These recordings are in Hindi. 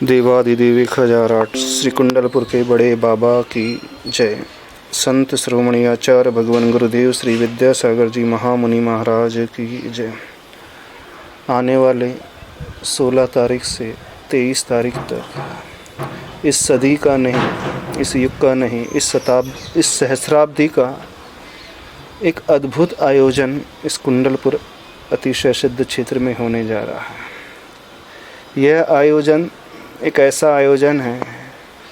देवाधिदेव 1008 श्री कुंडलपुर के बड़े बाबा की जय। संत श्रोमणी आचार्य भगवान गुरुदेव श्री विद्यासागर जी महामुनि महाराज की जय। आने वाले 16 तारीख से 23 तारीख तक इस सदी का नहीं, इस युग का नहीं, इस सहस्राब्दी का एक अद्भुत आयोजन इस कुंडलपुर अतिशय सिद्ध क्षेत्र में होने जा रहा है। यह आयोजन एक ऐसा आयोजन है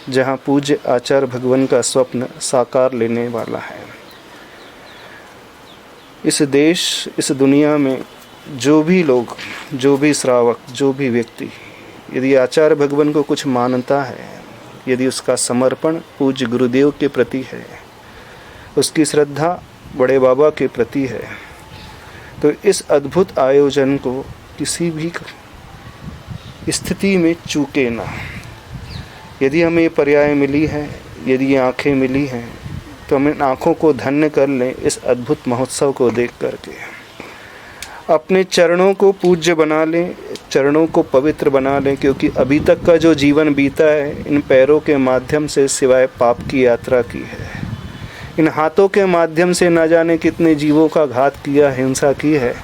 जहां पूज्य आचार्य भगवान का स्वप्न साकार लेने वाला है। इस देश, इस दुनिया में जो भी लोग, जो भी श्रावक, जो भी व्यक्ति यदि आचार्य भगवान को कुछ मानता है, यदि उसका समर्पण पूज्य गुरुदेव के प्रति है, उसकी श्रद्धा बड़े बाबा के प्रति है, तो इस अद्भुत आयोजन को किसी भी स्थिति में चूके ना। यदि हमें ये पर्याय मिली है, यदि ये आँखें मिली हैं, तो हम इन आँखों को धन्य कर लें इस अद्भुत महोत्सव को देख करके। अपने चरणों को पूज्य बना लें, चरणों को पवित्र बना लें, क्योंकि अभी तक का जो जीवन बीता है इन पैरों के माध्यम से सिवाय पाप की यात्रा की है। इन हाथों के माध्यम से न जाने कितने जीवों का घात किया, हिंसा की है।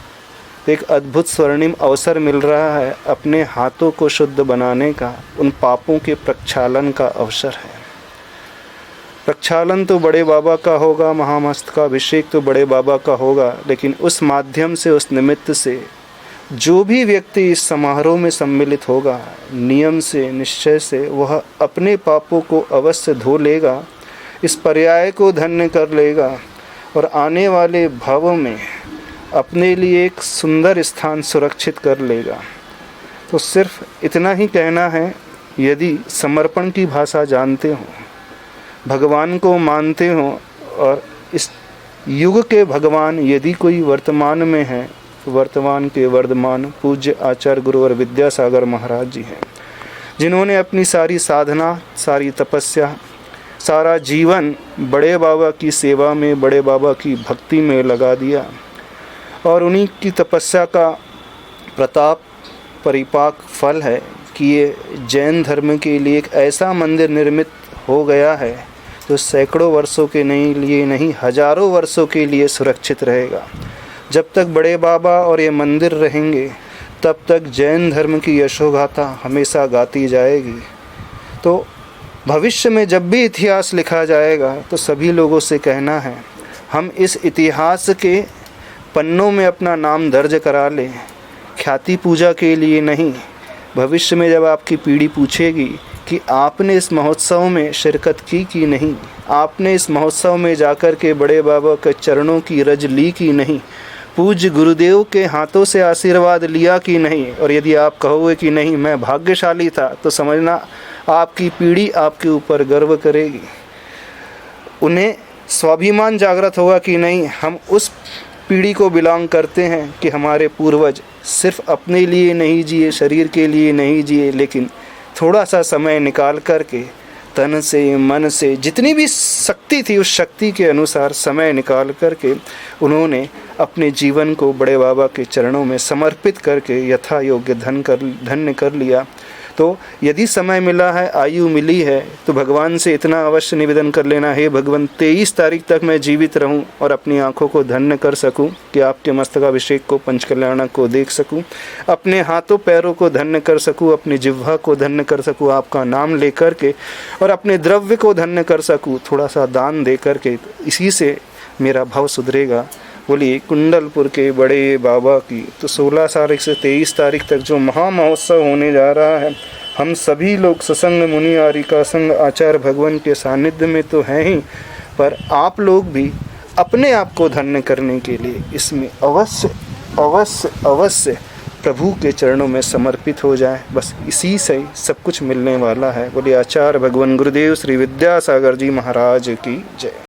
एक अद्भुत स्वर्णिम अवसर मिल रहा है अपने हाथों को शुद्ध बनाने का, उन पापों के प्रक्षालन का अवसर है। प्रक्षालन तो बड़े बाबा का होगा, महामस्त का अभिषेक तो बड़े बाबा का होगा, लेकिन उस माध्यम से, उस निमित्त से जो भी व्यक्ति इस समारोह में सम्मिलित होगा, नियम से, निश्चय से वह अपने पापों को अवश्य धो लेगा, इस पर्याय को धन्य कर लेगा और आने वाले भव में अपने लिए एक सुंदर स्थान सुरक्षित कर लेगा। तो सिर्फ इतना ही कहना है, यदि समर्पण की भाषा जानते हो, भगवान को मानते हो और इस युग के भगवान यदि कोई वर्तमान में है, तो वर्तमान के वर्धमान पूज्य आचार्य गुरुवर विद्यासागर महाराज जी हैं, जिन्होंने अपनी सारी साधना, सारी तपस्या, सारा जीवन बड़े बाबा की सेवा में, बड़े बाबा की भक्ति में लगा दिया। और उन्हीं की तपस्या का प्रताप, परिपाक फल है कि ये जैन धर्म के लिए एक ऐसा मंदिर निर्मित हो गया है जो सैकड़ों वर्षों के लिए नहीं, हजारों वर्षों के लिए सुरक्षित रहेगा। जब तक बड़े बाबा और ये मंदिर रहेंगे, तब तक जैन धर्म की यशोगाथा हमेशा गाती जाएगी। तो भविष्य में जब भी इतिहास लिखा जाएगा, तो सभी लोगों से कहना है, हम इस इतिहास के पन्नों में अपना नाम दर्ज करा लें, ख्याति पूजा के लिए नहीं। भविष्य में जब आपकी पीढ़ी पूछेगी कि आपने इस महोत्सव में शिरकत की कि नहीं, आपने इस महोत्सव में जाकर के बड़े बाबा के चरणों की रज ली कि नहीं, पूज्य गुरुदेव के हाथों से आशीर्वाद लिया कि नहीं, और यदि आप कहोगे कि नहीं मैं भाग्यशाली था, तो समझना आपकी पीढ़ी आपके ऊपर गर्व करेगी। उन्हें स्वाभिमान जागृत होगा कि नहीं, हम उस पीढ़ी को बिलोंग करते हैं कि हमारे पूर्वज सिर्फ अपने लिए नहीं जिए, शरीर के लिए नहीं जिए, लेकिन थोड़ा सा समय निकाल करके तन से, मन से, जितनी भी शक्ति थी उस शक्ति के अनुसार समय निकाल करके उन्होंने अपने जीवन को बड़े बाबा के चरणों में समर्पित करके यथा योग्य धन्य कर लिया। तो यदि समय मिला है, आयु मिली है, तो भगवान से इतना अवश्य निवेदन कर लेना, हे भगवान 23 तारीख तक मैं जीवित रहूं और अपनी आंखों को धन्य कर सकूं कि आपके मस्तकाभिषेक को, पंचकल्याणक को देख सकूं, अपने हाथों पैरों को धन्य कर सकूं, अपनी जिह्वा को धन्य कर सकूं आपका नाम लेकर के, और अपने द्रव्य को धन्य कर सकूं, थोड़ा सा दान दे करके। इसी से मेरा भाव सुधरेगा। बोलिए कुंडलपुर के बड़े बाबा की। तो 16 तारीख से 23 तारीख तक जो महा महोत्सव होने जा रहा है, हम सभी लोग सत्संग मुनि आरिका संग आचार्य भगवान के सानिध्य में तो हैं ही, पर आप लोग भी अपने आप को धन्य करने के लिए इसमें अवश्य अवश्य अवश्य प्रभु के चरणों में समर्पित हो जाए। बस इसी से सब कुछ मिलने वाला है। बोलिए आचार्य भगवान गुरुदेव श्री विद्यासागर जी महाराज की जय।